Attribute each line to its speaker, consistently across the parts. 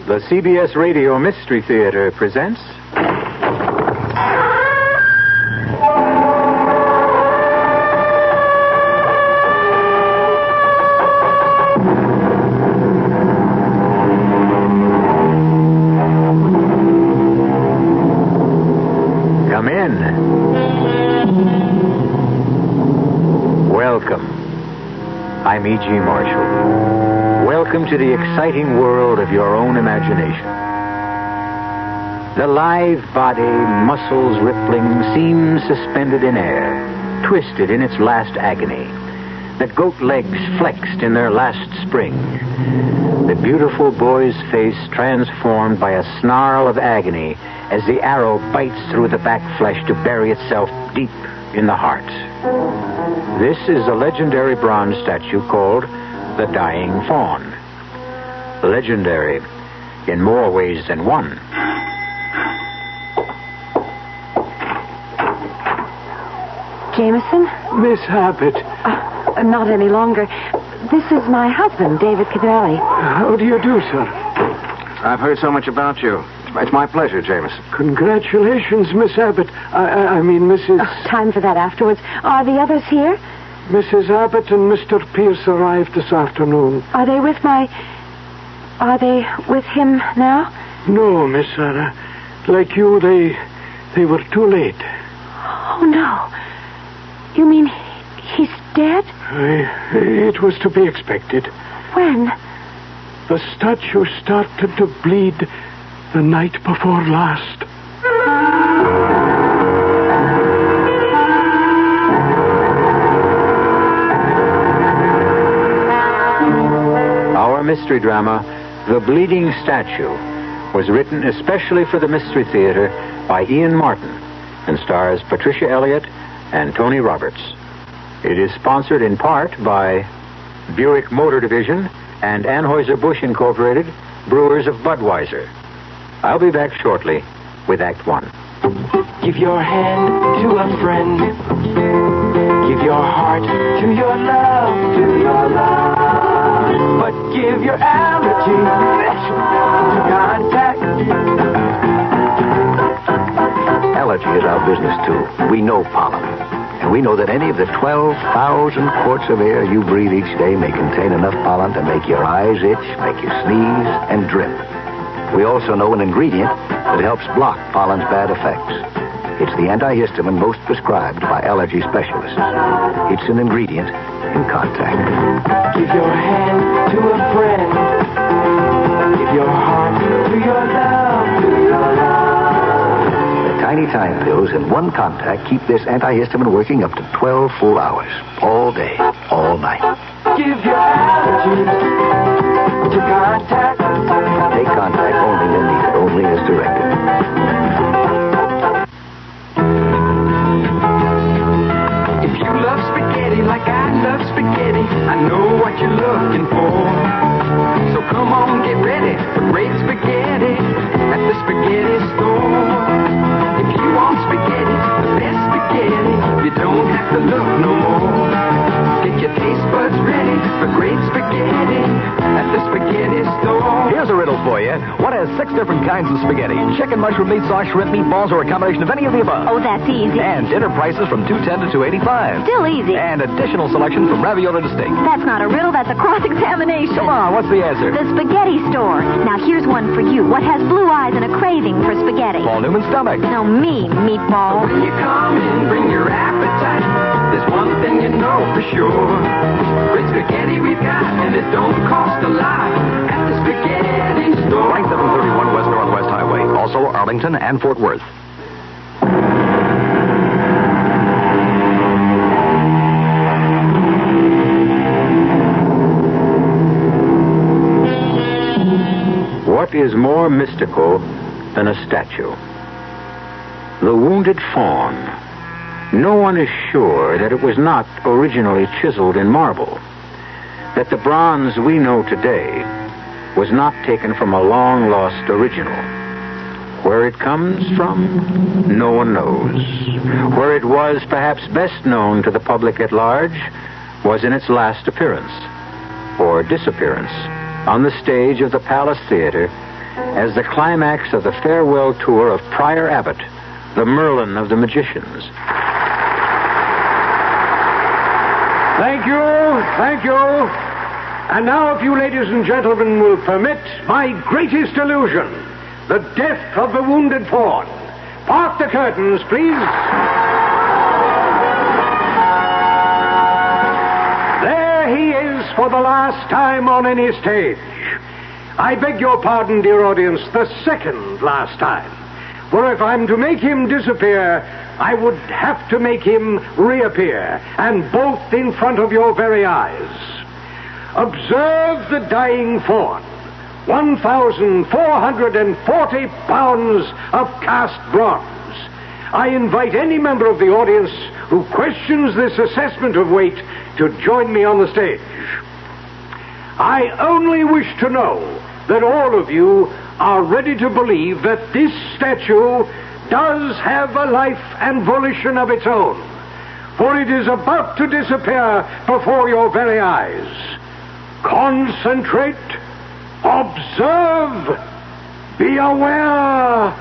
Speaker 1: The CBS Radio Mystery Theater presents... Come in. Welcome. I'm E.G. Marshall. Welcome to the exciting world of your own imagination. The lithe body, muscles rippling, seems suspended in air, twisted in its last agony. The goat legs flexed in their last spring. The beautiful boy's face transformed by a snarl of agony as the arrow bites through the back flesh to bury itself deep in the heart. This is a legendary bronze statue called the Dying Faun. Legendary in more ways than one.
Speaker 2: Jameson?
Speaker 3: Miss Abbott.
Speaker 2: Not any longer. This is my husband, David Cadelli.
Speaker 3: How do you do, sir?
Speaker 4: I've heard so much about you. It's my pleasure, Jameson.
Speaker 3: Congratulations, Miss Abbott. I mean, Mrs...
Speaker 2: Time for that afterwards. Are the others here?
Speaker 3: Mrs. Abbott and Mr. Pierce arrived this afternoon.
Speaker 2: Are they with him now?
Speaker 3: No, Miss Sarah. Like you, they were too late.
Speaker 2: Oh, no. You mean he's dead?
Speaker 3: It was to be expected.
Speaker 2: When?
Speaker 3: The statue started to bleed the night before last.
Speaker 1: Our mystery drama, The Bleeding Statue, was written especially for the Mystery Theater by Ian Martin and stars Patricia Elliott and Tony Roberts. It is sponsored in part by Buick Motor Division and Anheuser-Busch Incorporated, brewers of Budweiser. I'll be back shortly with Act One.
Speaker 5: Give your hand to a friend. Give your heart to your love, But give your allergy to contact.
Speaker 4: Allergy is our business, too. We know pollen. And we know that any of the 12,000 quarts of air you breathe each day may contain enough pollen to make your eyes itch, make you sneeze, and drip. We also know an ingredient that helps block pollen's bad effects. It's the antihistamine most prescribed by allergy specialists. It's an ingredient in contact.
Speaker 5: Give your hand to a friend. Give your heart to your love,
Speaker 4: The tiny time pills in one contact keep this antihistamine working up to 12 full hours. All day, all night.
Speaker 5: Give your allergy to contact.
Speaker 4: Take contact only when needed, only as directed.
Speaker 5: If you love spaghetti like I love spaghetti, I know what you're looking for. So come on, get ready for great spaghetti at the spaghetti store. If you want spaghetti, the best spaghetti, you don't have to look no more. Get your taste buds ready for great spaghetti at the spaghetti store.
Speaker 6: Here's a riddle for you. What has 6 different kinds of spaghetti? Chicken, mushroom, meat sauce, shrimp, meatballs, or a combination of any of the above?
Speaker 2: Oh, that's easy.
Speaker 6: And dinner prices from $2.10 to $2.85.
Speaker 2: Still easy.
Speaker 6: And additional selection from ravioli to steak.
Speaker 2: That's not a riddle, that's a cross-examination.
Speaker 6: Come on, what's the answer?
Speaker 2: The spaghetti store. Now, here's one for you. What has blue eyes and a craving for spaghetti?
Speaker 6: Paul Newman's stomach.
Speaker 2: No, me, meatball.
Speaker 5: When you come in, bring your appetite. There's one thing you know for sure. Great spaghetti we've got, and it don't cost a lot at the spaghetti store.
Speaker 6: 2731 West Northwest Highway. Also Arlington and Fort Worth.
Speaker 1: What is more mystical than a statue? The wounded faun. No one is sure that it was not originally chiseled in marble, that the bronze we know today was not taken from a long-lost original. Where it comes from, no one knows. Where it was perhaps best known to the public at large was in its last appearance, or disappearance, on the stage of the Palace Theater as the climax of the farewell tour of Prior Abbott, the Merlin of the magicians.
Speaker 3: Thank you. And now, if you ladies and gentlemen will permit, my greatest illusion, the death of the wounded fawn. Park the curtains, please. There he is for the last time on any stage. I beg your pardon, dear audience, the second last time. For if I'm to make him disappear, I would have to make him reappear, and both in front of your very eyes. Observe the dying fawn. 1,440 pounds of cast bronze. I invite any member of the audience who questions this assessment of weight to join me on the stage. I only wish to know that all of you are ready to believe that this statue does have a life and volition of its own, for it is about to disappear before your very eyes. Concentrate, observe, be aware,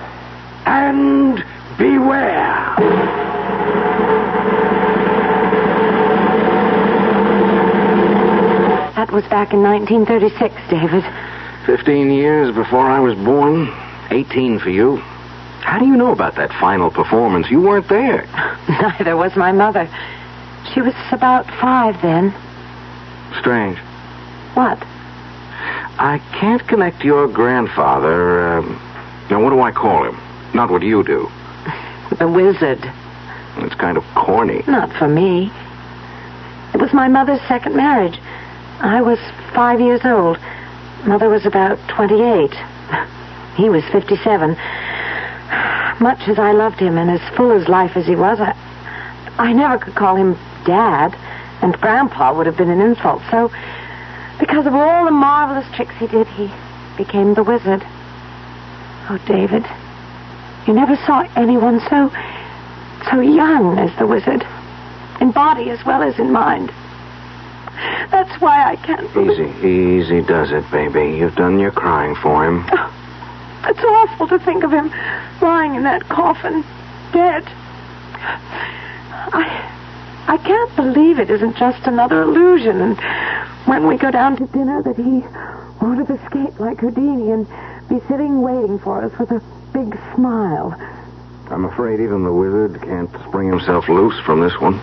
Speaker 3: and beware.
Speaker 7: That was back in 1936, David.
Speaker 4: 15 years before I was born. 18 for you. How do you know about that final performance? You weren't there.
Speaker 7: Neither was my mother. She was about 5 then.
Speaker 4: Strange.
Speaker 7: What?
Speaker 4: I can't connect your grandfather. Now, what do I call him? Not what you do.
Speaker 7: The wizard.
Speaker 4: It's kind of corny.
Speaker 7: Not for me. It was my mother's second marriage. I was 5 years old. Mother was about 28. He was 57. Much as I loved him and as full as life as he was, I never could call him Dad, and Grandpa would have been an insult. So, because of all the marvelous tricks he did, he became the wizard. Oh, David, you never saw anyone so young as the wizard, in body as well as in mind. That's why I can't believe...
Speaker 4: Easy does it, baby. You've done your crying for him.
Speaker 7: Oh, it's awful to think of him lying in that coffin, dead. I can't believe it isn't just another illusion, and when we go down to dinner that he won't have escaped like Houdini and be sitting waiting for us with a big smile.
Speaker 4: I'm afraid even the wizard can't spring himself loose from this one.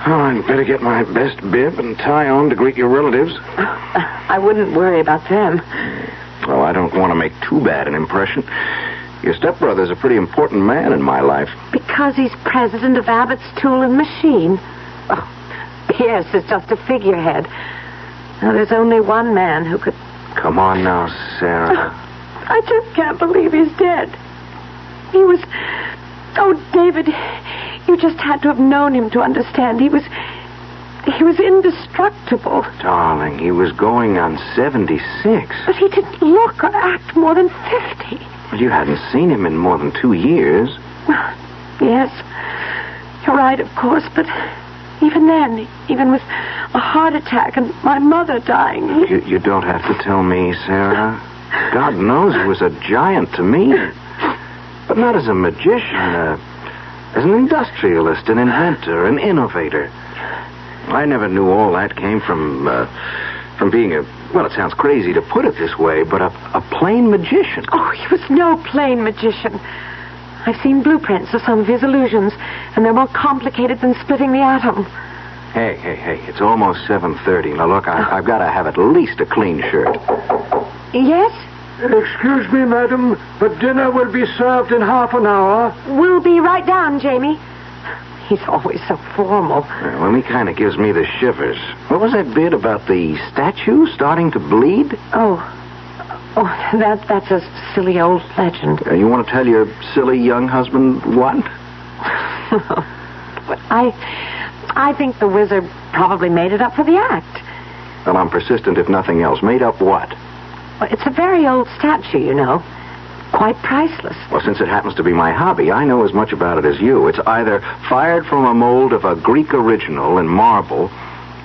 Speaker 4: Oh, I'd better get my best bib and tie on to greet your relatives.
Speaker 7: I wouldn't worry about them.
Speaker 4: Well, I don't want to make too bad an impression. Your stepbrother's a pretty important man in my life.
Speaker 7: Because he's president of Abbott's Tool and Machine. Oh, Pierce is just a figurehead. Now, there's only one man who could...
Speaker 4: Come on now, Sarah.
Speaker 7: I just can't believe he's dead. He was... Oh, David, you just had to have known him to understand. He was indestructible.
Speaker 4: Darling, he was going on 76.
Speaker 7: But he didn't look or act more than 50.
Speaker 4: Well, you hadn't seen him in more than 2 years.
Speaker 7: Well, yes. You're right, of course, but even then, even with a heart attack and my mother dying...
Speaker 4: You don't have to tell me, Sarah. God knows he was a giant to me. But not as a magician, as an industrialist, an inventor, an innovator. I never knew all that came from being a... Well, it sounds crazy to put it this way, but a plain magician.
Speaker 7: Oh, he was no plain magician. I've seen blueprints of some of his illusions, and they're more complicated than splitting the atom.
Speaker 4: Hey, it's almost 7:30. Now, look, I've got to have at least a clean shirt.
Speaker 7: Yes?
Speaker 3: Excuse me, madam, but dinner will be served in half an hour.
Speaker 7: We'll be right down, Jamie. He's always so formal.
Speaker 4: Well, he kind of gives me the shivers. What was that bit about the statue starting to bleed?
Speaker 7: Oh, that's a silly old legend.
Speaker 4: You want to tell your silly young husband what?
Speaker 7: But I think the wizard probably made it up for the act.
Speaker 4: Well, I'm persistent if nothing else. Made up what?
Speaker 7: Well, it's a very old statue, you know. Quite priceless.
Speaker 4: Well, since it happens to be my hobby, I know as much about it as you. It's either fired from a mold of a Greek original in marble,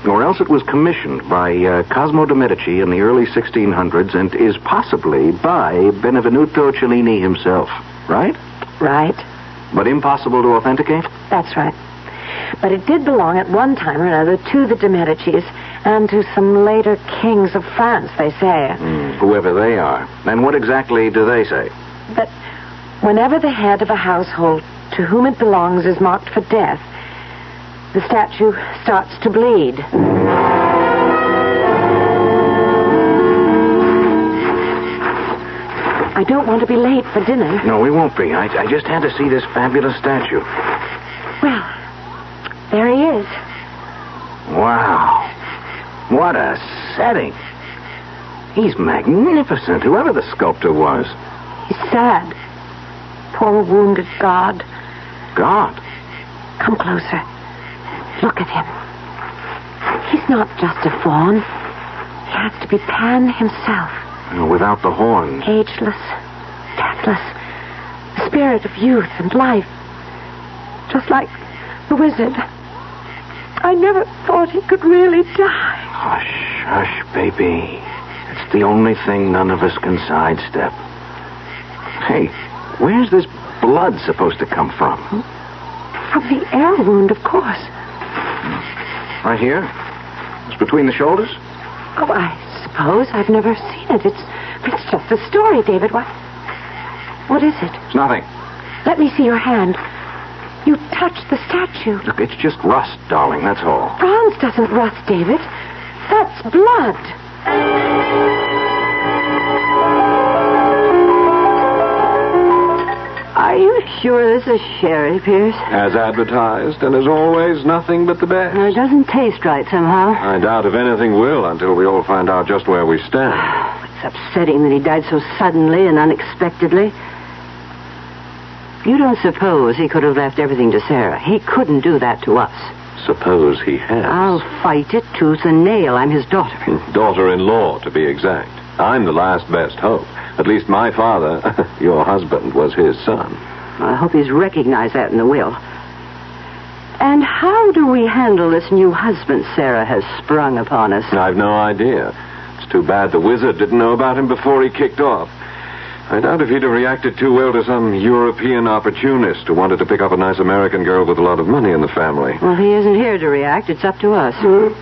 Speaker 4: Or else it was commissioned by Cosimo de' Medici in the early 1600s and is possibly by Benvenuto Cellini himself, right?
Speaker 7: Right.
Speaker 4: But impossible to authenticate?
Speaker 7: That's right. But it did belong at one time or another to the de' Medicis and to some later kings of France, they say.
Speaker 4: Whoever they are. And what exactly do they say?
Speaker 7: That whenever the head of a household to whom it belongs is marked for death, the statue starts to bleed. I don't want to be late for dinner.
Speaker 4: No, we won't be. I just had to see this fabulous statue.
Speaker 7: Well, there he is.
Speaker 4: Wow. What a setting. He's magnificent, whoever the sculptor was.
Speaker 7: He's sad. Poor wounded god.
Speaker 4: God?
Speaker 7: Come closer. Look at him. He's not just a faun. He has to be Pan himself.
Speaker 4: Without the horns.
Speaker 7: Ageless, deathless. The spirit of youth and life. Just like the wizard. I never thought he could really die.
Speaker 4: Hush, hush, baby. It's the only thing none of us can sidestep. Hey, where's this blood supposed to come from?
Speaker 7: From the air wound, of course.
Speaker 4: Right here? It's between the shoulders?
Speaker 7: Oh, I suppose. I've never seen it. It's just a story, David. What is it?
Speaker 4: It's nothing.
Speaker 7: Let me see your hand. You touched the statue.
Speaker 4: Look, it's just rust, darling, that's all.
Speaker 7: Bronze doesn't rust, David. That's blood. Are you sure this is sherry, Pierce?
Speaker 3: As advertised, and as always, nothing but the best.
Speaker 7: It doesn't taste right somehow.
Speaker 3: I doubt if anything will until we all find out just where we stand.
Speaker 7: It's upsetting that he died so suddenly and unexpectedly. You don't suppose he could have left everything to Sarah? He couldn't do that to us.
Speaker 3: Suppose he has.
Speaker 7: I'll fight it tooth and nail. I'm his daughter.
Speaker 3: Daughter-in-law, to be exact. I'm the last best hope. At least my father, your husband, was his son.
Speaker 7: I hope he's recognized that in the will. And how do we handle this new husband Sarah has sprung upon us?
Speaker 3: I've no idea. It's too bad the wizard didn't know about him before he kicked off. I doubt if he'd have reacted too well to some European opportunist who wanted to pick up a nice American girl with a lot of money in the family.
Speaker 7: Well, he isn't here to react. It's up to us.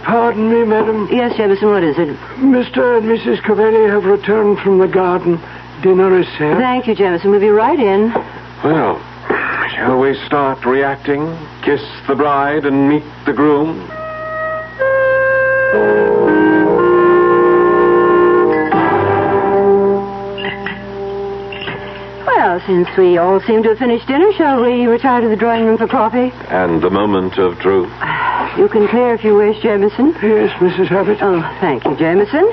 Speaker 8: Pardon me, madam.
Speaker 7: Yes, Jefferson, what is it?
Speaker 8: Mr. and Mrs. Cavelli have returned from the garden. Dinner is served.
Speaker 7: Thank you, Jefferson. We'll be right in.
Speaker 3: Well, shall we start reacting? Kiss the bride and meet the groom?
Speaker 7: Well, since we all seem to have finished dinner, shall we retire to the drawing room for coffee?
Speaker 3: And the moment of truth.
Speaker 7: You can clear if you wish, Jameson.
Speaker 8: Yes, Mrs. Abbott.
Speaker 7: Oh, thank you, Jameson.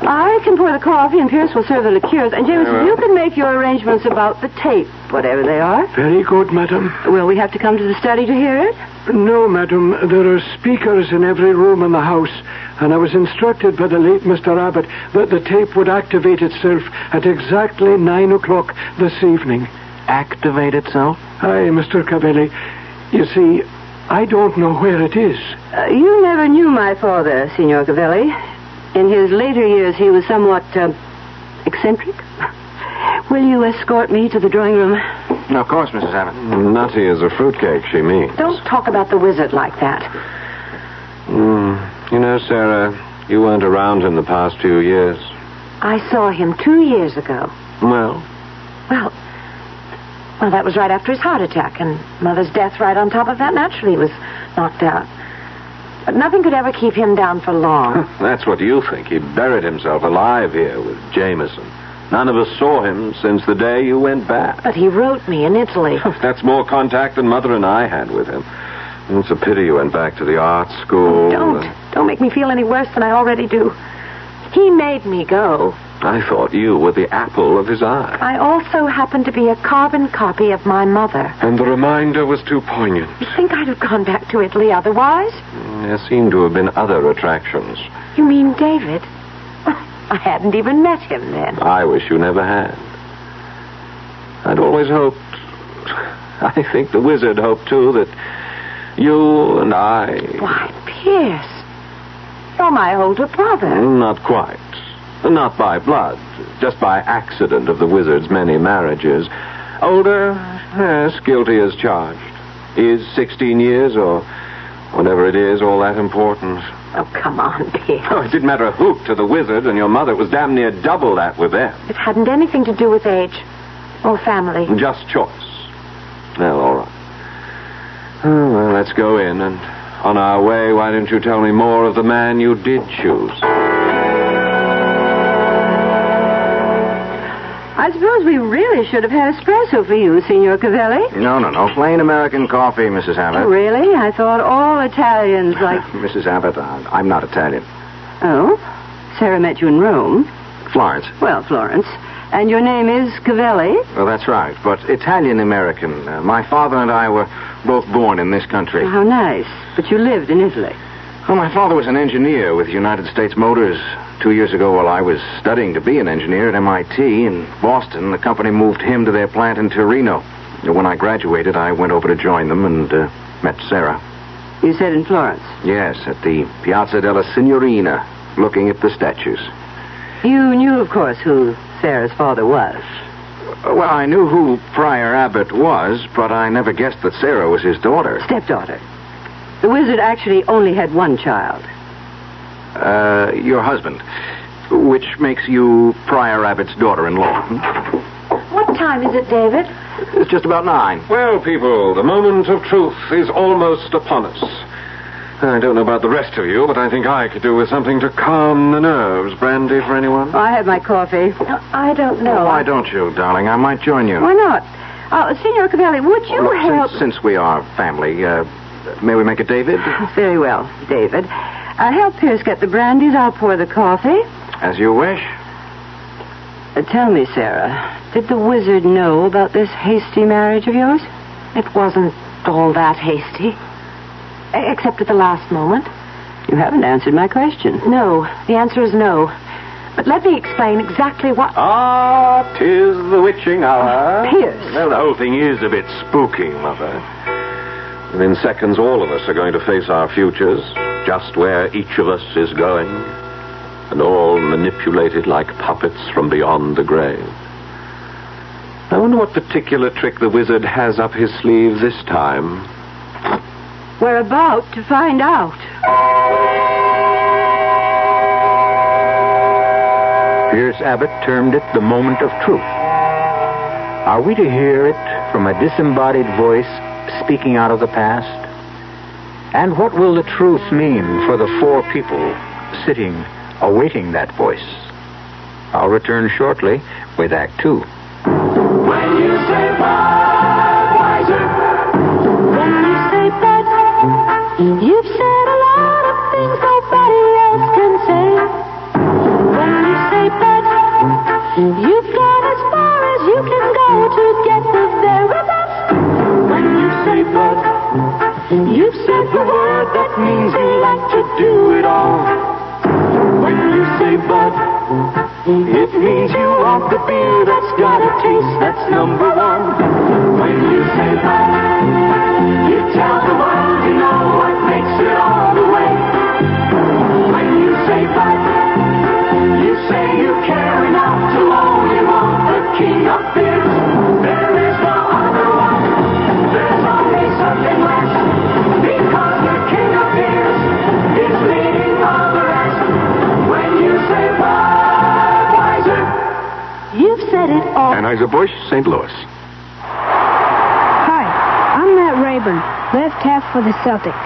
Speaker 7: I can pour the coffee, and Pierce will serve the liqueurs. And, Jameson, you can make your arrangements about the tape, whatever they are.
Speaker 8: Very good, madam.
Speaker 7: Will we have to come to the study to hear it?
Speaker 8: No, madam. There are speakers in every room in the house, and I was instructed by the late Mr. Abbott that the tape would activate itself at exactly 9 o'clock this evening.
Speaker 4: Activate itself?
Speaker 8: Aye, Mr. Cavelli. You see, I don't know where it is.
Speaker 7: You never knew my father, Signor Cavelli. In his later years, he was somewhat eccentric. Will you escort me to the drawing room?
Speaker 4: Of course, Mrs. Abbott.
Speaker 3: Nutty as a fruitcake, she means.
Speaker 7: Don't talk about the wizard like that.
Speaker 3: You know, Sarah, you weren't around in the past few years.
Speaker 7: I saw him 2 years ago.
Speaker 3: Well,
Speaker 7: that was right after his heart attack, and Mother's death right on top of that. Naturally, he was knocked out. But nothing could ever keep him down for long.
Speaker 3: that's what you think. He buried himself alive here with Jameson. None of us saw him since the day you went back.
Speaker 7: But he wrote me in Italy.
Speaker 3: That's more contact than Mother and I had with him. It's a pity you went back to the art school.
Speaker 7: Don't make me feel any worse than I already do. He made me go.
Speaker 3: I thought you were the apple of his eye.
Speaker 7: I also happened to be a carbon copy of my mother.
Speaker 3: And the reminder was too poignant.
Speaker 7: You think I'd have gone back to Italy otherwise?
Speaker 3: There seem to have been other attractions.
Speaker 7: You mean David? I hadn't even met him then.
Speaker 3: I wish you never had. I'd always hoped... I think the wizard hoped, too, that you and I...
Speaker 7: Why, Pierce, You're my older brother.
Speaker 9: Not quite. Not by blood. Just by accident of the wizard's many marriages. Older, yes, guilty as charged. Is 16 years or whatever it is all that important?
Speaker 7: Oh, come on, Pierce.
Speaker 9: Oh, it didn't matter a hoot to the wizard and your mother. It was damn near double that with them.
Speaker 7: It hadn't anything to do with age or family.
Speaker 9: Just choice. Well, all right. Oh, well, let's go in, and on our way, why don't you tell me more of the man you did choose?
Speaker 7: I suppose we really should have had espresso for you, Signor Cavelli.
Speaker 4: No. Plain American coffee, Mrs. Abbott.
Speaker 7: Oh, really? I thought all Italians like...
Speaker 4: Mrs. Abbott, I'm not Italian.
Speaker 7: Oh? Sarah met you in Rome.
Speaker 4: Florence.
Speaker 7: Well, Florence. And your name is Cavelli?
Speaker 4: Well, that's right, but Italian-American. My father and I were both born in this country.
Speaker 7: How nice. But you lived in Italy.
Speaker 4: Well, my father was an engineer with United States Motors. 2 years ago, while I was studying to be an engineer at MIT in Boston, the company moved him to their plant in Torino. When I graduated, I went over to join them and met Sarah.
Speaker 7: You said in Florence?
Speaker 4: Yes, at the Piazza della Signorina, looking at the statues.
Speaker 7: You knew, of course, who Sarah's father was.
Speaker 4: Well, I knew who Friar Abbott was, but I never guessed that Sarah was his daughter.
Speaker 7: Stepdaughter. The wizard actually only had one child.
Speaker 4: Your husband, which makes you Friar Abbott's daughter-in-law.
Speaker 7: What time is it, David?
Speaker 4: It's just about 9.
Speaker 9: Well, people, the moment of truth is almost upon us. I don't know about the rest of you, but I think I could do with something to calm the nerves. Brandy for anyone?
Speaker 7: I had my coffee. I don't know.
Speaker 4: Why don't you, darling? I might join you.
Speaker 7: Why not? Signor Cavelli, would you help...
Speaker 4: Since we are family, may we make it David?
Speaker 7: Very well, David. Help Pierce get the brandies. I'll pour the coffee.
Speaker 4: As you wish.
Speaker 7: Tell me, Sarah, did the wizard know about this hasty marriage of yours?
Speaker 10: It wasn't all that hasty. Except at the last moment.
Speaker 7: You haven't answered my question.
Speaker 10: No, the answer is no. But let me explain exactly what...
Speaker 9: Ah, 'tis the witching hour.
Speaker 7: Pierce.
Speaker 9: Well, the whole thing is a bit spooky, Mother. Within seconds, all of us are going to face our futures, just where each of us is going, and all manipulated like puppets from beyond the grave. I wonder what particular trick the wizard has up his sleeve this time.
Speaker 7: We're about to find out.
Speaker 1: Pierce Abbott termed it the moment of truth. Are we to hear it from a disembodied voice speaking out of the past? And what will the truth mean for the 4 people sitting, awaiting that voice? I'll return shortly with Act 2.
Speaker 5: When you say Budweiser,
Speaker 2: When you say Bud, you've said a lot of things nobody else can say. When you say Bud, you've gone as far as you can go to get the very best. When you say Bud, you've said the word that means you like to do it all. When you say Bud, it means you want the beer that's got a taste that's number 1. When you say Bud, you tell the world you know what makes it all the way. When you say Bud, you say you care enough to only want the king of beers. There is no other one. There's only something less. Because the king of beers is leading all the rest. When you say Budweiser, you've said it all.
Speaker 4: Anheuser-Busch, St. Louis.
Speaker 11: Hi, I'm Matt Rayburn, left half for the Celtics.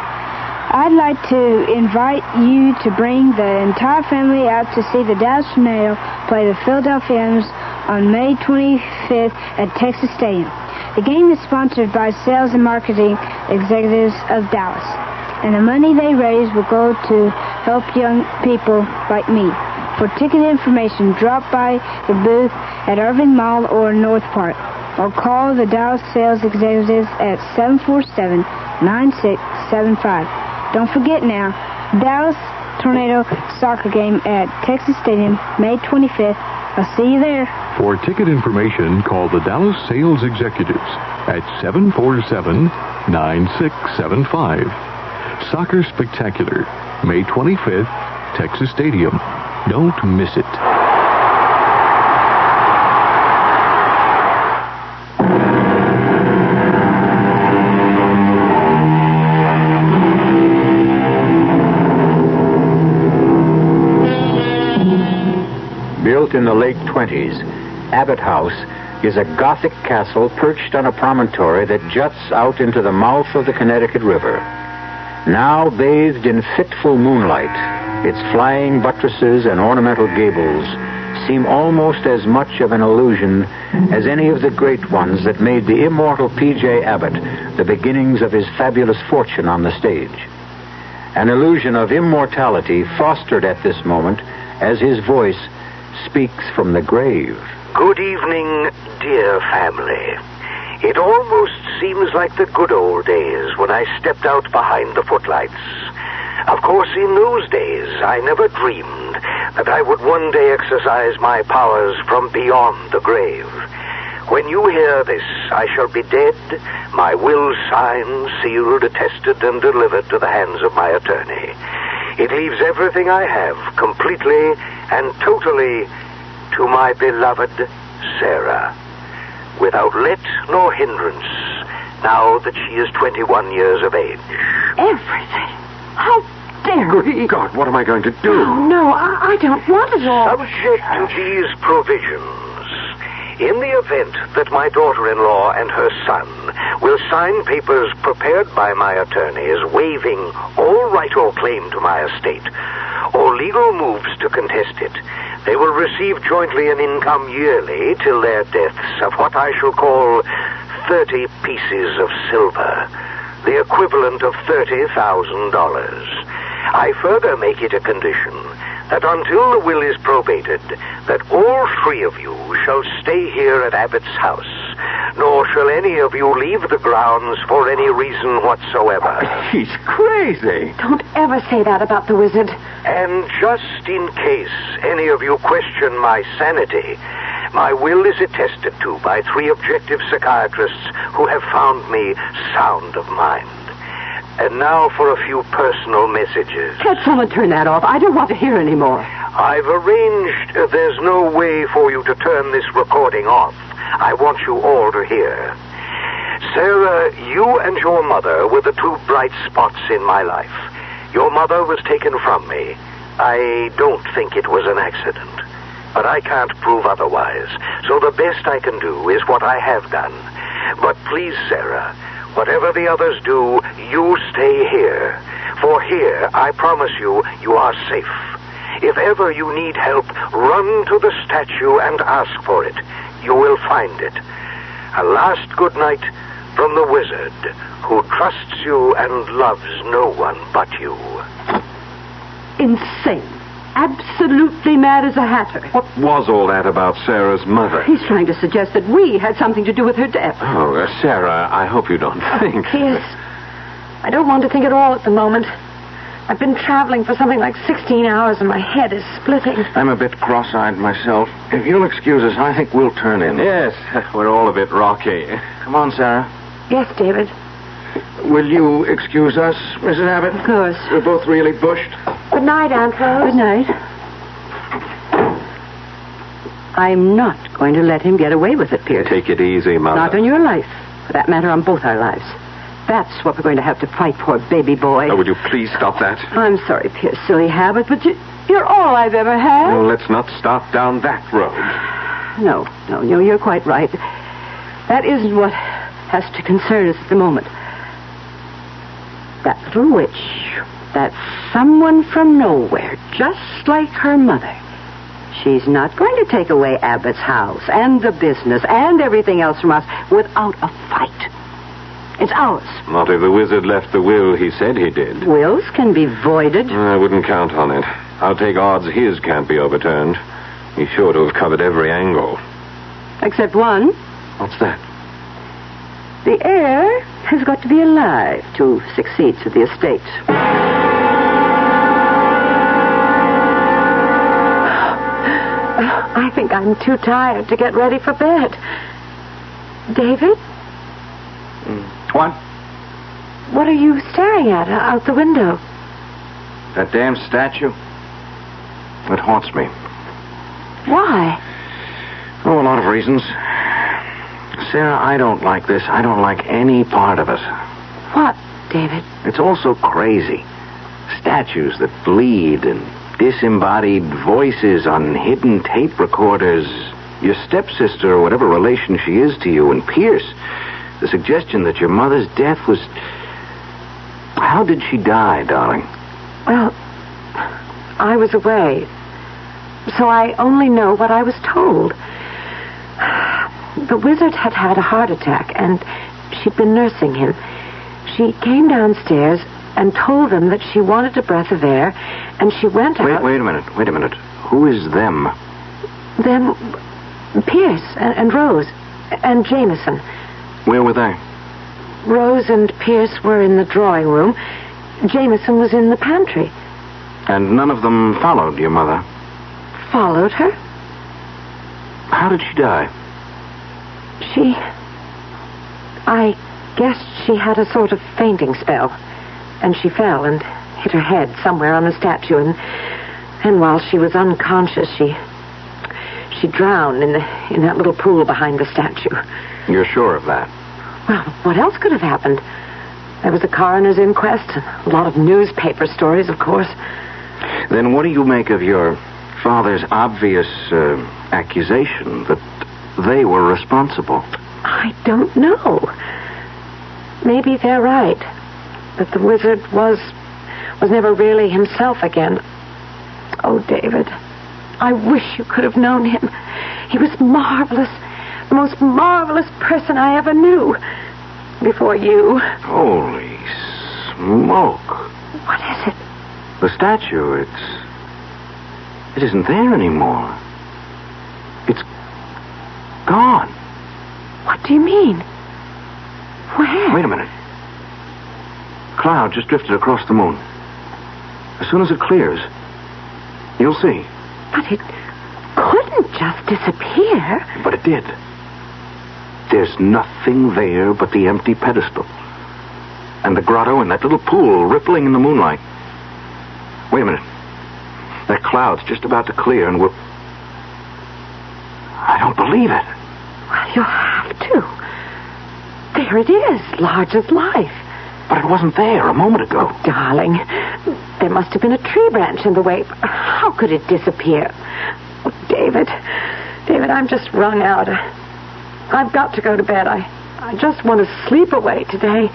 Speaker 11: I'd like to invite you to bring the entire family out to see the Dallas Tornadoes play the Philadelphians on May 25th at Texas Stadium. The game is sponsored by sales and marketing executives of Dallas, and the money they raise will go to help young people like me. For ticket information, drop by the booth at Irving Mall or North Park, or call the Dallas sales executives at 747-9675. Don't forget now, Dallas Tornado soccer game at Texas Stadium, May 25th. I'll see you there.
Speaker 12: For ticket information, call the Dallas Sales Executives at 747-9675. Soccer Spectacular, May 25th Texas Stadium. Don't miss it.
Speaker 1: Built in the late 20s, Abbott House is a Gothic castle perched on a promontory that juts out into the mouth of the Connecticut River. Now bathed in fitful moonlight, its flying buttresses and ornamental gables seem almost as much of an illusion as any of the great ones that made the immortal P.J. Abbott the beginnings of his fabulous fortune on the stage. An illusion of immortality fostered at this moment as his voice speaks from the grave.
Speaker 13: Good evening, dear family. It almost seems like the good old days when I stepped out behind the footlights. Of course, in those days, I never dreamed that I would one day exercise my powers from beyond the grave. When you hear this, I shall be dead, my will signed, sealed, attested, and delivered to the hands of my attorney. It leaves everything I have completely and totally to my beloved Sarah, without let nor hindrance, now that she is 21 years of age.
Speaker 10: Everything? How dare he?
Speaker 9: Good God, what am I going to do?
Speaker 10: Oh, no, I don't want it all.
Speaker 13: Subject to these provisions, in the event that my daughter-in-law and her son will sign papers prepared by my attorneys waiving all right or claim to my estate, or legal moves to contest it, they will receive jointly an income yearly till their deaths of what I shall call 30 pieces of silver, the equivalent of $30,000. I further make it a condition that until the will is probated, that all three of you shall stay here at Abbott's house, nor shall any of you leave the grounds for any reason whatsoever.
Speaker 9: He's crazy.
Speaker 10: Don't ever say that about the wizard.
Speaker 13: And just in case any of you question my sanity, my will is attested to by 3 objective psychiatrists who have found me sound of mind. And now for a few personal messages.
Speaker 10: Can't someone turn that off? I don't want to hear any more.
Speaker 13: I've arranged there's no way for you to turn this recording off. I want you all to hear. Sarah, you and your mother were the 2 bright spots in my life. Your mother was taken from me. I don't think it was an accident, but I can't prove otherwise. So the best I can do is what I have done. But please, Sarah, whatever the others do, you stay here. For here, I promise you, you are safe. If ever you need help, run to the statue and ask for it. You will find it. A last good night from the wizard, who trusts you and loves no one but you.
Speaker 10: Insane. Absolutely mad as a hatter.
Speaker 9: What was all that about Sarah's mother?
Speaker 10: He's trying to suggest that we had something to do with her death.
Speaker 9: Oh, Sarah, I hope you don't think...
Speaker 10: Yes. I don't want to think at all at the moment. I've been traveling for something like 16 hours and my head is splitting.
Speaker 4: I'm a bit cross-eyed myself. If you'll excuse us, I think we'll turn in.
Speaker 9: Yes, we're all a bit rocky.
Speaker 4: Come on, Sarah.
Speaker 10: Yes, David.
Speaker 4: Will you excuse us, Mrs. Abbott?
Speaker 10: Of course.
Speaker 4: We're both really bushed.
Speaker 10: Good night, Aunt Rose. Good night. I'm not going to let him get away with it, Pierce.
Speaker 9: Take it easy, Mother.
Speaker 10: Not on your life. For that matter, on both our lives. That's what we're going to have to fight for, baby boy.
Speaker 9: Oh, would you please stop that?
Speaker 10: I'm sorry, Pierce, silly habit, but you're all I've ever had.
Speaker 9: Well, let's not start down that road.
Speaker 10: No, you're quite right. That isn't what has to concern us at the moment. That little witch, that someone from nowhere, just like her mother. She's not going to take away Abbott's house and the business and everything else from us without a fight. It's ours.
Speaker 9: Not if the wizard left the will he said he did.
Speaker 10: Wills can be voided.
Speaker 9: I wouldn't count on it. I'll take odds his can't be overturned. He's sure to have covered every angle.
Speaker 10: Except one.
Speaker 9: What's that?
Speaker 10: The heir has got to be alive to succeed to the estate. I think I'm too tired to get ready for bed. David?
Speaker 4: What?
Speaker 10: What are you staring at out the window?
Speaker 4: That damn statue? It haunts me.
Speaker 7: Why?
Speaker 4: Oh, a lot of reasons. Sarah, I don't like this. I don't like any part of it.
Speaker 7: What, David?
Speaker 4: It's all so crazy. Statues that bleed and disembodied voices on hidden tape recorders. Your stepsister, or whatever relation she is to you, and Pierce. The suggestion that your mother's death was... How did she die, darling?
Speaker 7: Well, I was away. So I only know what I was told. The wizard had had a heart attack, and she'd been nursing him. She came downstairs and told them that she wanted a breath of air, and she went out...
Speaker 4: Wait a minute. Who is them?
Speaker 7: Them... Pierce and Rose and Jameson.
Speaker 4: Where were they?
Speaker 7: Rose and Pierce were in the drawing room. Jameson was in the pantry.
Speaker 4: And none of them followed your mother?
Speaker 7: Followed her?
Speaker 4: How did she die?
Speaker 7: I guess she had a sort of fainting spell. And she fell and hit her head somewhere on the statue. And while she was unconscious, she drowned in that little pool behind the statue.
Speaker 4: You're sure of that?
Speaker 7: Well, what else could have happened? There was a coroner's inquest, and a lot of newspaper stories, of course.
Speaker 4: Then what do you make of your father's obvious accusation that they were responsible?
Speaker 7: I don't know. Maybe they're right. That the wizard was never really himself again. Oh, David, I wish you could have known him. He was marvelous. The most marvelous person I ever knew. Before you.
Speaker 4: Holy smoke.
Speaker 7: What is it?
Speaker 4: The statue, it isn't there anymore. It's gone.
Speaker 7: What do you mean? Where?
Speaker 4: Wait a minute. Cloud just drifted across the moon. As soon as it clears, you'll see.
Speaker 7: But it couldn't just disappear.
Speaker 4: But it did. There's nothing there but the empty pedestal. And the grotto and that little pool rippling in the moonlight. Wait a minute. That cloud's just about to clear and I don't believe it.
Speaker 7: Well, you'll have to. There it is, large as life.
Speaker 4: But it wasn't there a moment ago.
Speaker 7: Oh, darling, there must have been a tree branch in the way. How could it disappear? Oh, David, I'm just wrung out. I've got to go to bed. I just want to sleep away today.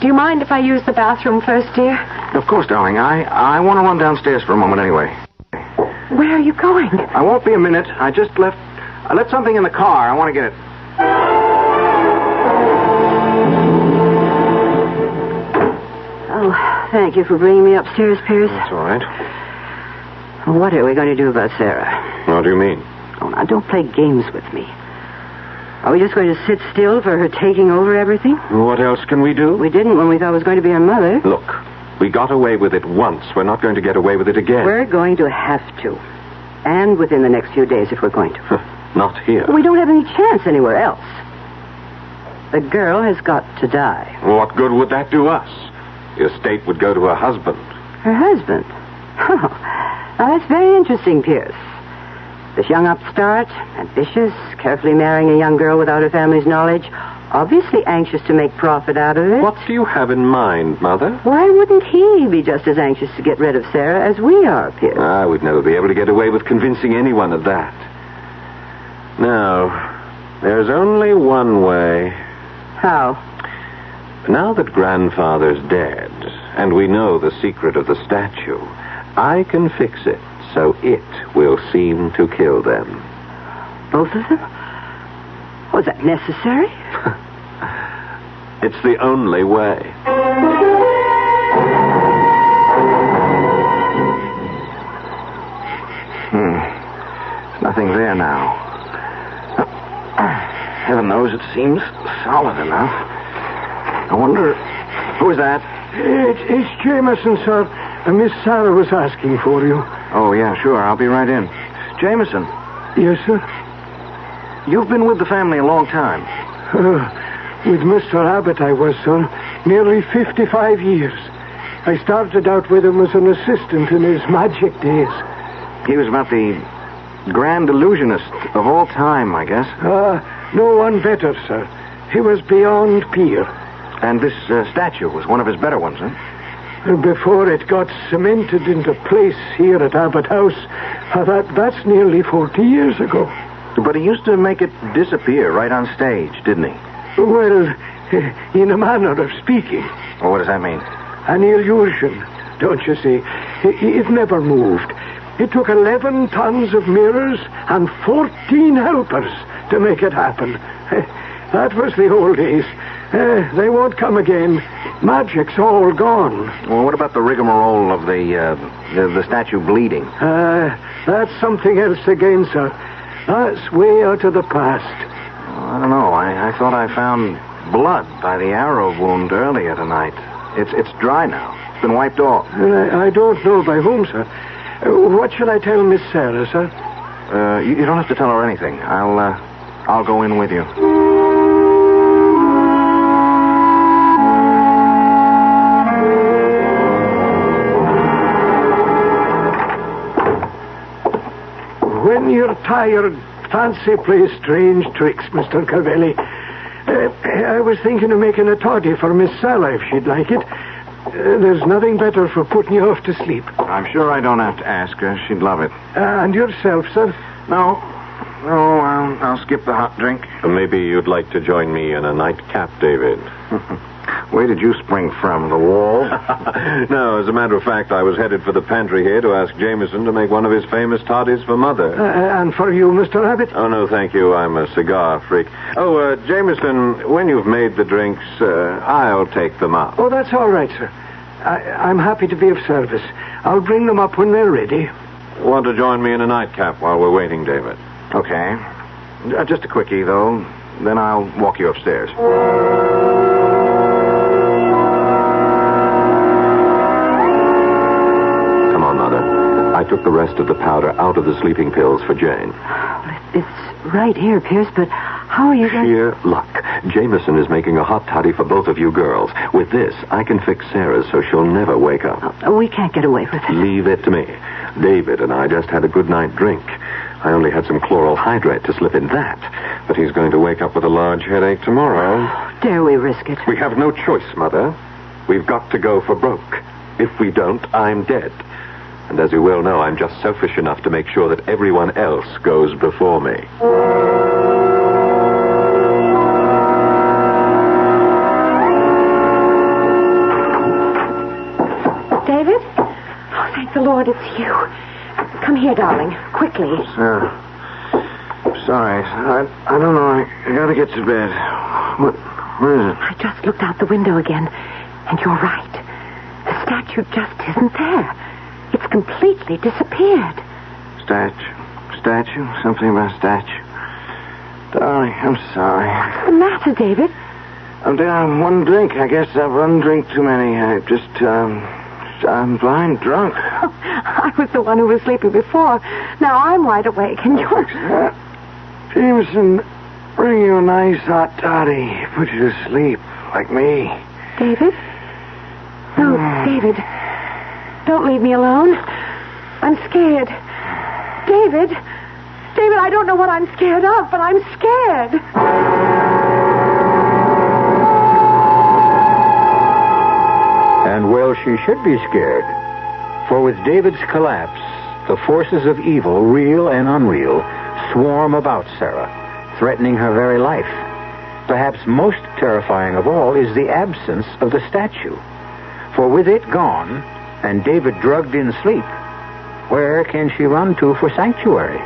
Speaker 7: Do you mind if I use the bathroom first, dear?
Speaker 4: Of course, darling. I want to run downstairs for a moment anyway.
Speaker 7: Where are you going?
Speaker 4: I won't be a minute. I left something in the car. I want to get it.
Speaker 10: Oh, thank you for bringing me upstairs, Pierce.
Speaker 9: That's all right.
Speaker 10: What are we going to do about Sarah?
Speaker 9: What do you mean?
Speaker 10: Oh, now, don't play games with me. Are we just going to sit still for her taking over everything?
Speaker 9: What else can we do?
Speaker 10: We didn't when we thought it was going to be her mother.
Speaker 9: Look, we got away with it once. We're not going to get away with it again.
Speaker 10: We're going to have to. And within the next few days if we're going to.
Speaker 9: Not here.
Speaker 10: We don't have any chance anywhere else. The girl has got to die.
Speaker 9: What good would that do us? The estate would go to her husband.
Speaker 10: Her husband? Oh, now that's very interesting, Pierce. This young upstart, ambitious, carefully marrying a young girl without her family's knowledge, obviously anxious to make profit out of it.
Speaker 9: What do you have in mind, Mother?
Speaker 10: Why wouldn't he be just as anxious to get rid of Sarah as we are, Pierce?
Speaker 9: I would never be able to get away with convincing anyone of that. No, there's only one way.
Speaker 10: How?
Speaker 9: Now that Grandfather's dead, and we know the secret of the statue, I can fix it so it will seem to kill them.
Speaker 10: Both of them? Was that necessary?
Speaker 9: It's the only way.
Speaker 4: There's nothing there now. Heaven knows it seems solid enough. I wonder... Who is that?
Speaker 8: It's Jameson, sir. Miss Sarah was asking for you.
Speaker 4: Oh, yeah, sure. I'll be right in. Jameson.
Speaker 8: Yes, sir?
Speaker 4: You've been with the family a long time.
Speaker 8: With Mr. Abbott, I was, sir. Nearly 55 years. I started out with him as an assistant in his magic days.
Speaker 4: He was about the grand illusionist of all time, I guess.
Speaker 8: No one better, sir. He was beyond peer.
Speaker 4: And this statue was one of his better ones, huh?
Speaker 8: Before it got cemented into place here at Abbott House, that's nearly 40 years ago.
Speaker 4: But he used to make it disappear right on stage, didn't he?
Speaker 8: Well, in a manner of speaking.
Speaker 4: Well, what does that mean?
Speaker 8: An illusion, don't you see? It never moved. It took 11 tons of mirrors and 14 helpers to make it happen. That was the old days. They won't come again. Magic's all gone.
Speaker 4: Well, what about the rigmarole of the statue bleeding?
Speaker 8: That's something else again, sir. That's way out of the past.
Speaker 4: I don't know. I thought I found blood by the arrow wound earlier tonight. It's dry now. It's been wiped off.
Speaker 8: I don't know by whom, sir. What shall I tell Miss Sarah, sir?
Speaker 4: You don't have to tell her anything. I'll go in with you.
Speaker 8: When you're tired, fancy plays strange tricks, Mr. Cavelli. I was thinking of making a toddy for Miss Sarah, if she'd like it. There's nothing better for putting you off to sleep.
Speaker 4: I'm sure I don't have to ask her. She'd love it.
Speaker 8: And yourself, sir?
Speaker 4: No, I'll skip the hot drink.
Speaker 9: Maybe you'd like to join me in a nightcap, David.
Speaker 4: Where did you spring from? The wall?
Speaker 9: No, as a matter of fact, I was headed for the pantry here to ask Jameson to make one of his famous toddies for Mother.
Speaker 8: And for you, Mr. Abbott?
Speaker 9: Oh, no, thank you. I'm a cigar freak. Oh, Jameson, when you've made the drinks, I'll take them out.
Speaker 8: Oh, that's all right, sir. I'm happy to be of service. I'll bring them up when they're ready.
Speaker 9: Want to join me in a nightcap while we're waiting, David?
Speaker 4: Okay. Just a quickie, though. Then I'll walk you upstairs.
Speaker 9: Come on, Mother. I took the rest of the powder out of the sleeping pills for Jane.
Speaker 10: It's right here, Pierce, but how are you going...
Speaker 9: Sheer luck. Jameson is making a hot toddy for both of you girls. With this, I can fix Sarah's so she'll never wake up.
Speaker 10: We can't get away with it.
Speaker 9: Leave it to me. David and I just had a good night drink. I only had some chloral hydrate to slip in that. But he's going to wake up with a large headache tomorrow.
Speaker 10: Dare we risk it?
Speaker 9: We have no choice, Mother. We've got to go for broke. If we don't, I'm dead. And as you well know, I'm just selfish enough to make sure that everyone else goes before me.
Speaker 7: David? Oh, thank the Lord it's you. Come here, darling. Quickly.
Speaker 4: Sorry. I don't know. I gotta get to bed. Where is it?
Speaker 7: I just looked out the window again, and you're right. The statue just isn't there. It's completely disappeared.
Speaker 4: Statue? Something about statue. Darling, I'm sorry.
Speaker 7: What's the matter, David?
Speaker 4: I'm down one drink. I guess I've one drink too many. I'm blind drunk.
Speaker 7: Oh, I was the one who was sleeping before. Now I'm wide awake, and you're...
Speaker 8: Jameson, bring you a nice hot toddy. Put you to sleep, like me.
Speaker 7: David? No, David. Don't leave me alone. I'm scared. David, I don't know what I'm scared of, but I'm scared.
Speaker 1: And well, she should be scared. For with David's collapse, the forces of evil, real and unreal, swarm about Sarah, threatening her very life. Perhaps most terrifying of all is the absence of the statue. For with it gone, and David drugged in sleep, where can she run to for sanctuary?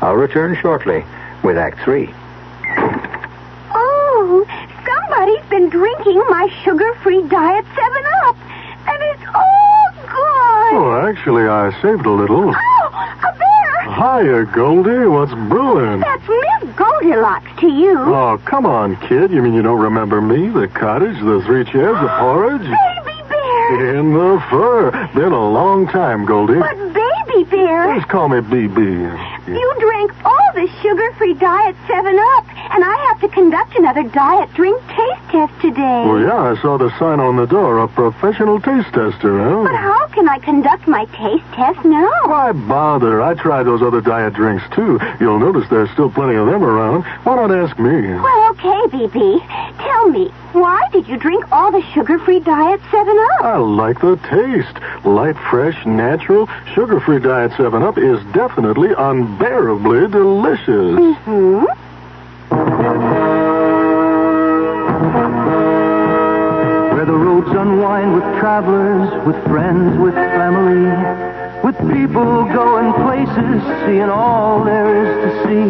Speaker 1: I'll return shortly with Act 3.
Speaker 2: Oh, somebody's been drinking my sugar-free diet 7-Up, and it's all gone.
Speaker 12: Oh, actually, I saved a little.
Speaker 2: Oh, a bear!
Speaker 12: Hiya, Goldie. What's brewing?
Speaker 2: That's Miss Goldilocks to you.
Speaker 12: Oh, come on, kid. You mean you don't remember me? The cottage, the 3 chairs, the porridge?
Speaker 2: Baby bear!
Speaker 12: In the fur. Been a long time, Goldie.
Speaker 2: But baby bear...
Speaker 12: Just call me BB.
Speaker 2: You drank all the sugar-free diet 7-Up,
Speaker 14: And I have to conduct another diet drink taste test today.
Speaker 12: Well, yeah, I saw the sign on the door, a professional taste tester, huh?
Speaker 14: But how can I conduct my taste test now?
Speaker 12: Why bother? I tried those other diet drinks, too. You'll notice there's still plenty of them around. Why not ask me?
Speaker 14: Well, okay, BB. Tell me, why did you drink all the sugar-free Diet 7-Up?
Speaker 12: I like the taste. Light, fresh, natural, sugar-free Diet 7-Up is definitely unbearably delicious.
Speaker 14: Mm-hmm.
Speaker 5: Where the roads unwind with travelers, with friends, with family, with people going places, seeing all there is to see.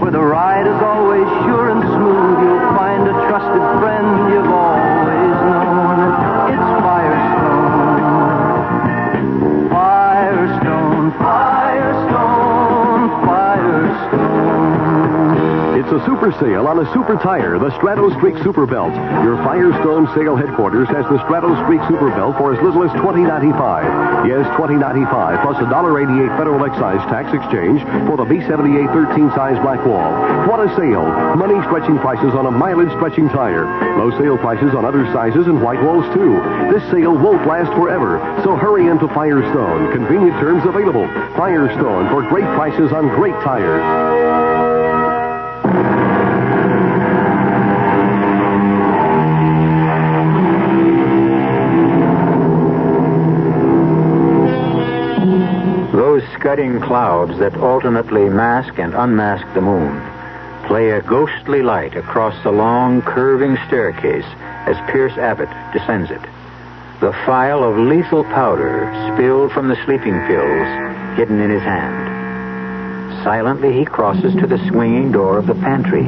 Speaker 5: Where the ride is always sure and smooth, you'll find a trusted friend you've always known. It's Firestone. Firestone, Firestone, Firestone.
Speaker 6: It's a super sale on a super tire, the Strato Streak Super Belt. Your Firestone sale headquarters has the Strato Streak Super Belt for as little as $20.95. Yes, $20.95 plus $1.88 federal excise tax exchange for the B78 13-size black wall. What a sale! Money stretching prices on a mileage stretching tire. Low sale prices on other sizes and white walls too. This sale won't last forever, so hurry into Firestone. Convenient terms available. Firestone for great prices on great tires.
Speaker 1: Those scudding clouds that alternately mask and unmask the moon play a ghostly light across the long, curving staircase as Pierce Abbott descends it. The phial of lethal powder spilled from the sleeping pills hidden in his hand. Silently, he crosses to the swinging door of the pantry,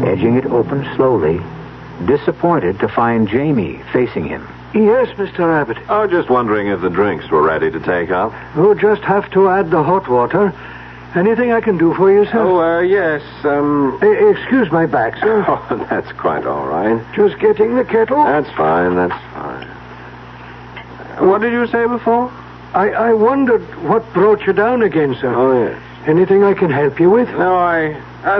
Speaker 1: edging it open slowly, disappointed to find Jamie facing him.
Speaker 8: Yes, Mr. Abbott.
Speaker 9: Oh, just wondering if the drinks were ready to take up.
Speaker 8: Oh, just have to add the hot water. Anything I can do for you, sir?
Speaker 9: Oh, yes,
Speaker 8: Excuse my back, sir.
Speaker 9: Oh, that's quite all right.
Speaker 8: Just getting the kettle?
Speaker 9: That's fine. What did you say before?
Speaker 8: I wondered what brought you down again, sir.
Speaker 9: Oh, yes.
Speaker 8: Anything I can help you with?
Speaker 9: No, I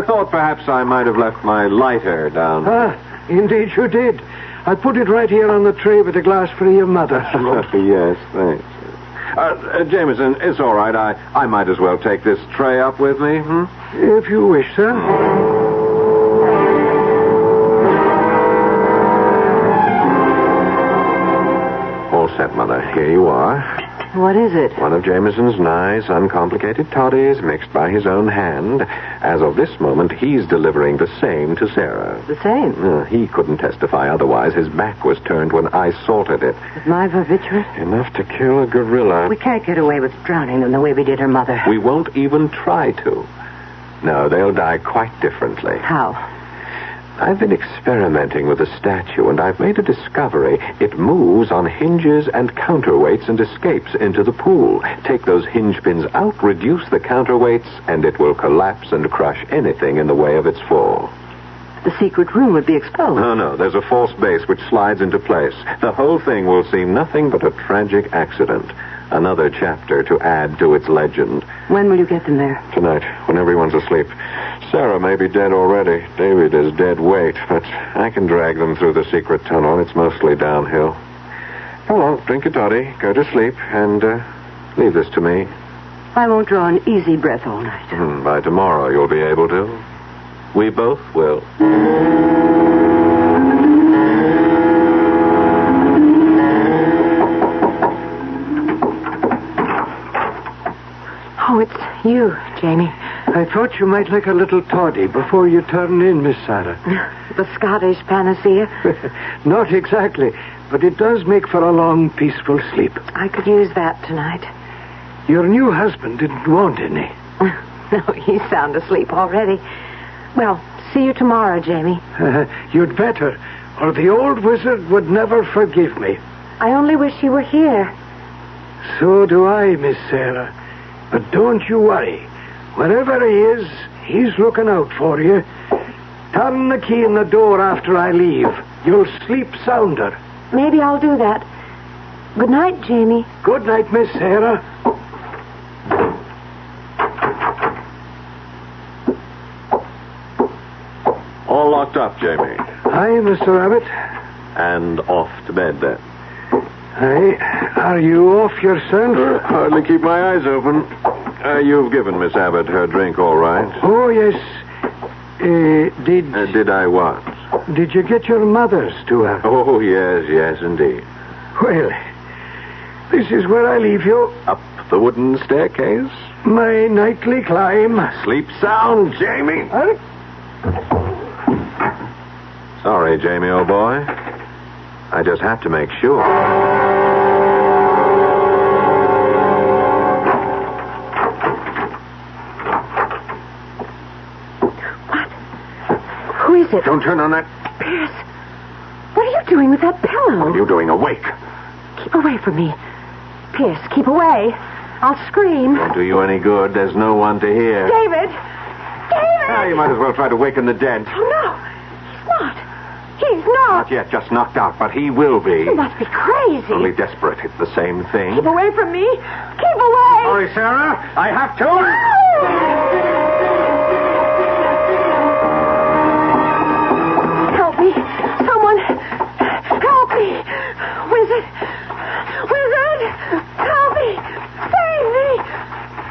Speaker 9: thought perhaps I might have left my lighter down.
Speaker 8: Ah, indeed you did. I put it right here on the tray with a glass for your mother.
Speaker 9: Yes, thanks. Jameson, it's all right. I might as well take this tray up with me,
Speaker 8: If you wish, sir.
Speaker 9: All set, Mother. Here you are.
Speaker 10: What is it?
Speaker 9: One of Jameson's nice, uncomplicated toddies mixed by his own hand. As of this moment, he's delivering the same to Sarah.
Speaker 10: The same?
Speaker 9: He couldn't testify otherwise. His back was turned when I salted it.
Speaker 10: With my barbiturate?
Speaker 9: Enough to kill a gorilla.
Speaker 10: We can't get away with drowning them the way we did her mother.
Speaker 9: We won't even try to. No, they'll die quite differently.
Speaker 10: How?
Speaker 9: I've been experimenting with the statue, and I've made a discovery. It moves on hinges and counterweights and escapes into the pool. Take those hinge pins out, reduce the counterweights, and it will collapse and crush anything in the way of its fall.
Speaker 10: The secret room would be exposed.
Speaker 9: No, there's a false base which slides into place. The whole thing will seem nothing but a tragic accident. Another chapter to add to its legend.
Speaker 10: When will you get them there?
Speaker 9: Tonight, when everyone's asleep. Sarah may be dead already. David is dead weight, but I can drag them through the secret tunnel. It's mostly downhill. Come on, drink your toddy, go to sleep, and leave this to me.
Speaker 10: I won't draw an easy breath all night.
Speaker 9: By tomorrow, you'll be able to. We both will.
Speaker 7: Oh, it's you, Jamie.
Speaker 8: I thought you might like a little toddy before you turn in, Miss Sarah.
Speaker 7: The Scottish panacea?
Speaker 8: Not exactly, but it does make for a long, peaceful sleep.
Speaker 7: I could use that tonight.
Speaker 8: Your new husband didn't want any.
Speaker 7: No, he's sound asleep already. Well, see you tomorrow, Jamie.
Speaker 8: You'd better, or the old wizard would never forgive me.
Speaker 7: I only wish he were here.
Speaker 8: So do I, Miss Sarah. But don't you worry. Wherever he is, he's looking out for you. Turn the key in the door after I leave. You'll sleep sounder.
Speaker 7: Maybe I'll do that. Good night, Jamie.
Speaker 8: Good night, Miss Sarah.
Speaker 9: All locked up, Jamie.
Speaker 8: Hi, Mr. Abbott.
Speaker 9: And off to bed, then.
Speaker 8: Hey, are you off yourself?
Speaker 9: Hardly keep my eyes open. You've given Miss Abbott her drink, all right?
Speaker 8: Oh, yes.
Speaker 9: Did I what?
Speaker 8: Did you get your mother's to her?
Speaker 9: Oh, yes, indeed.
Speaker 8: Well, this is where I leave you.
Speaker 9: Up the wooden staircase?
Speaker 8: My nightly climb.
Speaker 9: Sleep sound, Jamie. Sorry, Jamie, old boy. I just have to make sure.
Speaker 7: What? Who is it?
Speaker 9: Don't turn on that.
Speaker 7: Pierce, what are you doing with that pillow?
Speaker 9: What are you doing awake?
Speaker 7: Keep away from me. Pierce, keep away. I'll scream.
Speaker 9: Won't do you any good. There's no one to hear.
Speaker 7: David! David!
Speaker 9: You might as well try to waken the dead.
Speaker 7: Oh, no. He's not. He's not.
Speaker 9: Not yet, just knocked out, but he will be.
Speaker 7: You must be crazy.
Speaker 9: Only desperate. It's the same thing.
Speaker 7: Keep away from me. Keep away.
Speaker 3: Sorry, Sarah. I have to.
Speaker 7: Help me. Someone. Help me. Wizard. Wizard. Help me. Save me.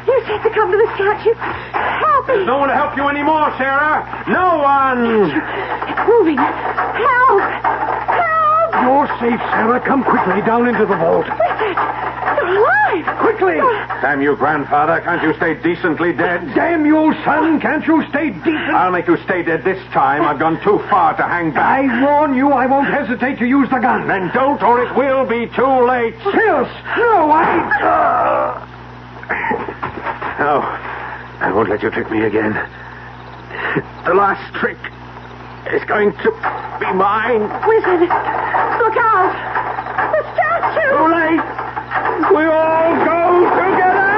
Speaker 7: You said to come to the statue. Help me.
Speaker 3: There's no one to help you anymore, Sarah. No one.
Speaker 7: It's moving. Help. Help.
Speaker 8: You're safe, Sarah. Come quickly down into the vault.
Speaker 7: Wizard. You're alive.
Speaker 8: Quickly.
Speaker 9: Damn you, grandfather. Can't you stay decently dead?
Speaker 8: Damn you, son. Can't you stay decent?
Speaker 9: I'll make you stay dead this time. I've gone too far to hang back.
Speaker 8: I warn you, I won't hesitate to use the gun.
Speaker 9: Then don't, or it will be too late.
Speaker 8: Pierce! No,
Speaker 4: No, I won't let you trick me again. The last trick is going to be mine.
Speaker 7: Wizard. Look out. The statue.
Speaker 8: Too late. We all go together.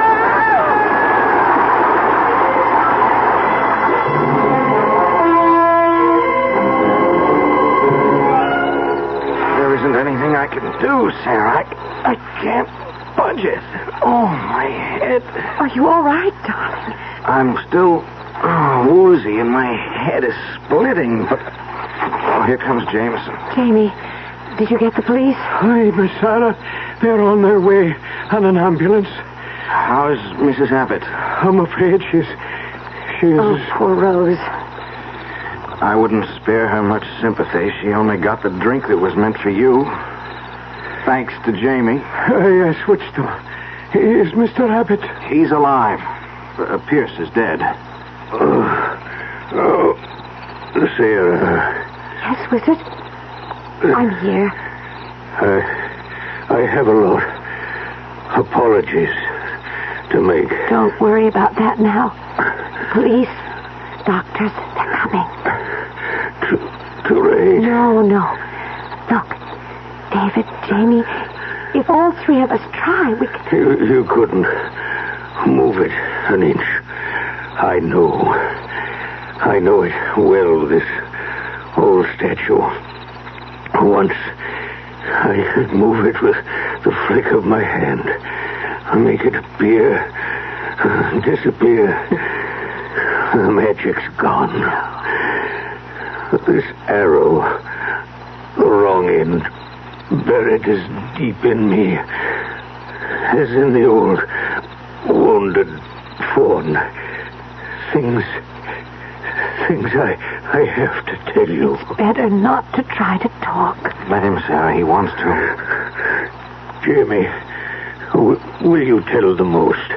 Speaker 4: There isn't anything I can do, Sarah. I can't budge it. Oh, my head.
Speaker 7: Are you all right, darling?
Speaker 4: I'm still woozy and my head is splitting, but... Oh, here comes Jameson.
Speaker 7: Jamie, did you get the police?
Speaker 8: Hi, Miss Sarah. They're on their way on an ambulance.
Speaker 4: How's Mrs. Abbott?
Speaker 8: I'm afraid she's...
Speaker 7: Oh, poor Rose.
Speaker 4: I wouldn't spare her much sympathy. She only got the drink that was meant for you. Thanks to Jamie.
Speaker 8: I switched them. Is Mr. Abbott?
Speaker 4: He's alive. Pierce is dead. Sarah.
Speaker 7: Yes, Wizard? I'm here.
Speaker 8: I have a lot. Apologies to make.
Speaker 7: Don't worry about that now. Police, doctors, they're coming.
Speaker 8: Too late.
Speaker 7: No. Look, David, Jamie, if all three of us try, we can...
Speaker 8: You couldn't move it an inch. I know it well, this old statue. Once I could move it with the flick of my hand. Make it appear, disappear. The magic's gone. This arrow, the wrong end, buried as deep in me as in the old wounded fawn. Things I have to tell you.
Speaker 7: It's better not to try to talk.
Speaker 4: Let him, Sarah. He wants to.
Speaker 8: Jamie, will you tell the most?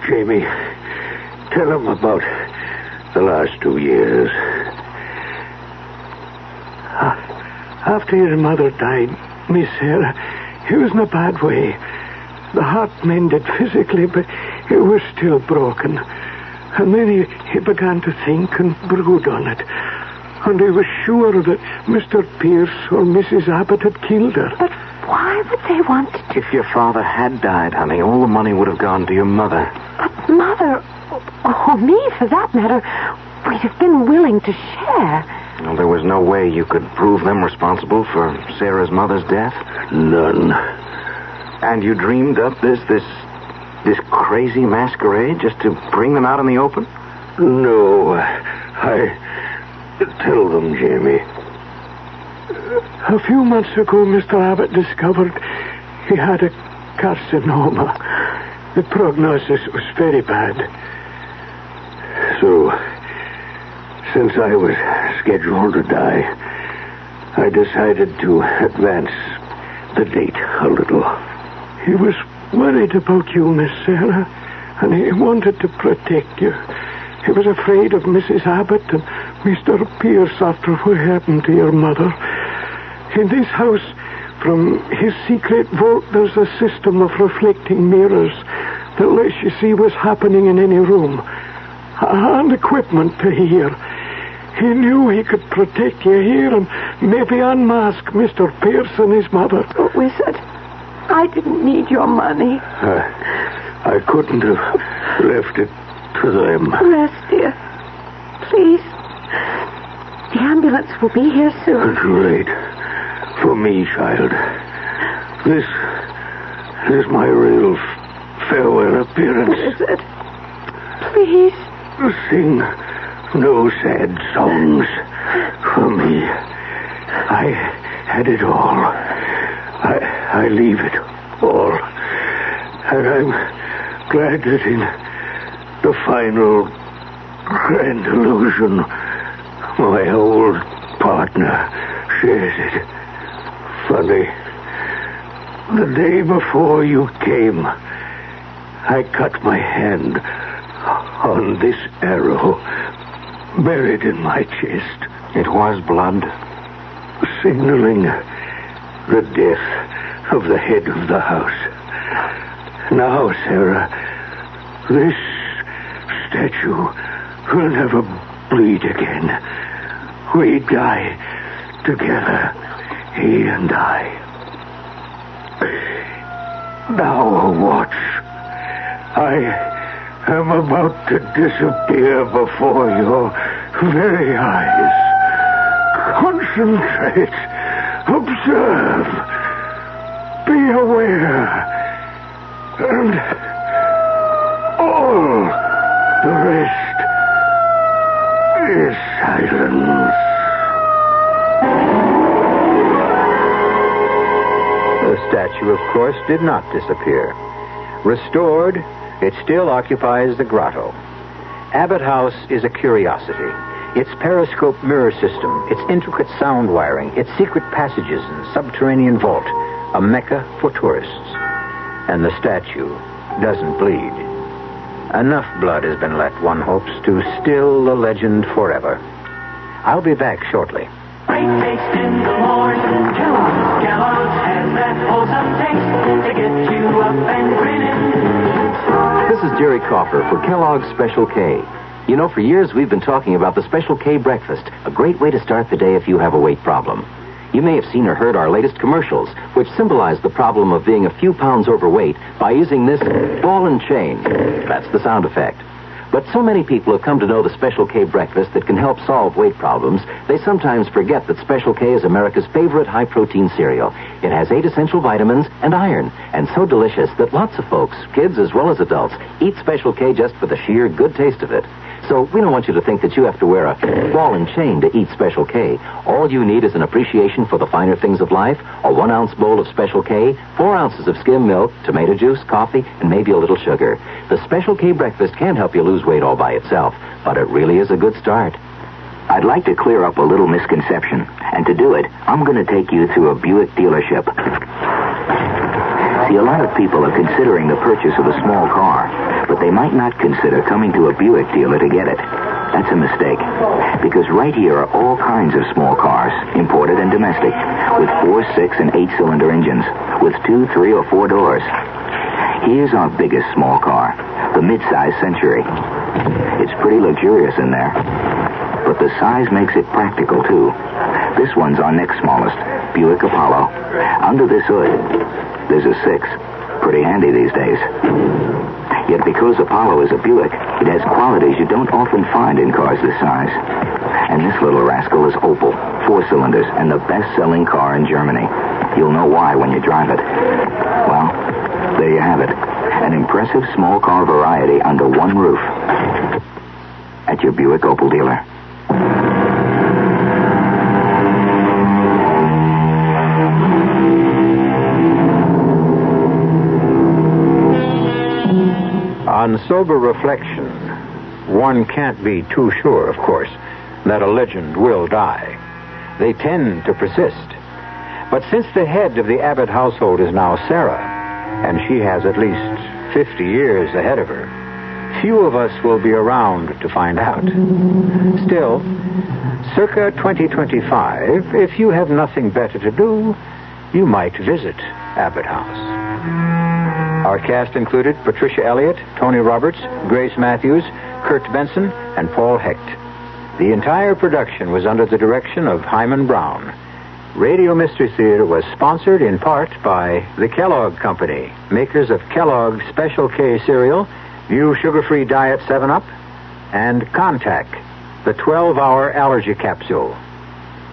Speaker 8: Jamie, tell him about the last 2 years. After your mother died, Miss Sarah, he was in a bad way. The heart mended physically, but it was still broken. And then he began to think and brood on it. And he was sure that Mr. Pierce or Mrs. Abbott had killed her.
Speaker 7: But why would they want to do...
Speaker 4: If your father had died, honey, all the money would have gone to your mother.
Speaker 7: But Mother, or me for that matter, we'd have been willing to share.
Speaker 4: Well, there was no way you could prove them responsible for Sarah's mother's death?
Speaker 8: None.
Speaker 4: And you dreamed up this crazy masquerade just to bring them out in the open?
Speaker 8: No, Tell them, Jamie. A few months ago, Mr. Abbott discovered he had a carcinoma. The prognosis was very bad. So, since I was scheduled to die, I decided to advance the date a little. He was worried about you, Miss Sarah, and he wanted to protect you. He was afraid of Mrs. Abbott and Mr. Pierce after what happened to your mother. In this house, from his secret vault, there's a system of reflecting mirrors that lets you see what's happening in any room, and equipment to hear. He knew he could protect you here and maybe unmask Mr. Pierce and his mother.
Speaker 7: Oh, Wizard, I didn't need your money.
Speaker 8: I couldn't have left it to them.
Speaker 7: Rest, dear. Please. The ambulance will be here soon.
Speaker 8: Too late. For me, child. This is my real farewell appearance.
Speaker 7: Wizard, please.
Speaker 8: Sing no sad songs for me. I had it all. I leave it all. And I'm glad that in the final grand illusion, my old partner shares it. Funny. The day before you came, I cut my hand on this arrow buried in my chest.
Speaker 4: It was blood?
Speaker 8: Signaling the death of the head of the house. Now, Sarah, this statue will never bleed again. We die together, he and I. Now watch. I am about to disappear before your very eyes. Concentrate. Observe. Be aware. And all the rest is silence.
Speaker 1: The statue, of course, did not disappear. Restored, it still occupies the grotto. Abbott House is a curiosity. Its periscope mirror system, its intricate sound wiring, its secret passages and subterranean vault, a mecca for tourists. And the statue doesn't bleed. Enough blood has been let, one hopes, to still the legend forever. I'll be back shortly.
Speaker 5: Great taste in the morning. Kellogg's has that wholesome taste to get you up and grinning.
Speaker 15: This is Jerry Coffer for Kellogg's Special K. You know, for years we've been talking about the Special K breakfast, a great way to start the day if you have a weight problem. You may have seen or heard our latest commercials, which symbolize the problem of being a few pounds overweight by using this ball and chain. That's the sound effect. But so many people have come to know the Special K breakfast that can help solve weight problems, they sometimes forget that Special K is America's favorite high-protein cereal. It has 8 essential vitamins and iron, and so delicious that lots of folks, kids as well as adults, eat Special K just for the sheer good taste of it. So we don't want you to think that you have to wear a ball and chain to eat Special K. All you need is an appreciation for the finer things of life, a 1-ounce bowl of Special K, 4 ounces of skim milk, tomato juice, coffee, and maybe a little sugar. The Special K breakfast can help you lose weight all by itself, but it really is a good start.
Speaker 4: I'd like to clear up a little misconception, and to do it, I'm going to take you through a Buick dealership. See, a lot of people are considering the purchase of a small car, but they might not consider coming to a Buick dealer to get it. That's a mistake, because right here are all kinds of small cars, imported and domestic, with 4, 6, and 8-cylinder engines, with 2, 3, or 4 doors. Here's our biggest small car, the mid-size Century. It's pretty luxurious in there, but the size makes it practical, too. This one's our next smallest, Buick Apollo. Under this hood, there's a 6. Pretty handy these days. Yet because Apollo is a Buick, it has qualities you don't often find in cars this size. And this little rascal is Opel, 4 cylinders, and the best-selling car in Germany. You'll know why when you drive it. Well, there you have it. An impressive small car variety under one roof. At your Buick Opel dealer.
Speaker 1: On sober reflection, one can't be too sure, of course, that a legend will die. They tend to persist. But since the head of the Abbott household is now Sarah, and she has at least 50 years ahead of her, few of us will be around to find out. Still, circa 2025, if you have nothing better to do, you might visit Abbott House. Our cast included Patricia Elliott, Tony Roberts, Grace Matthews, Kurt Benson, and Paul Hecht. The entire production was under the direction of Himan Brown. Radio Mystery Theater was sponsored in part by the Kellogg Company, makers of Kellogg's Special K cereal, New Sugar-Free Diet 7-Up, and Contact, the 12-hour allergy capsule.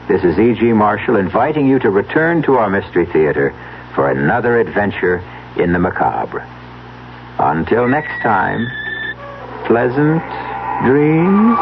Speaker 1: This is E.G. Marshall inviting you to return to our Mystery Theater for another adventure in the macabre. Until next time, pleasant dreams.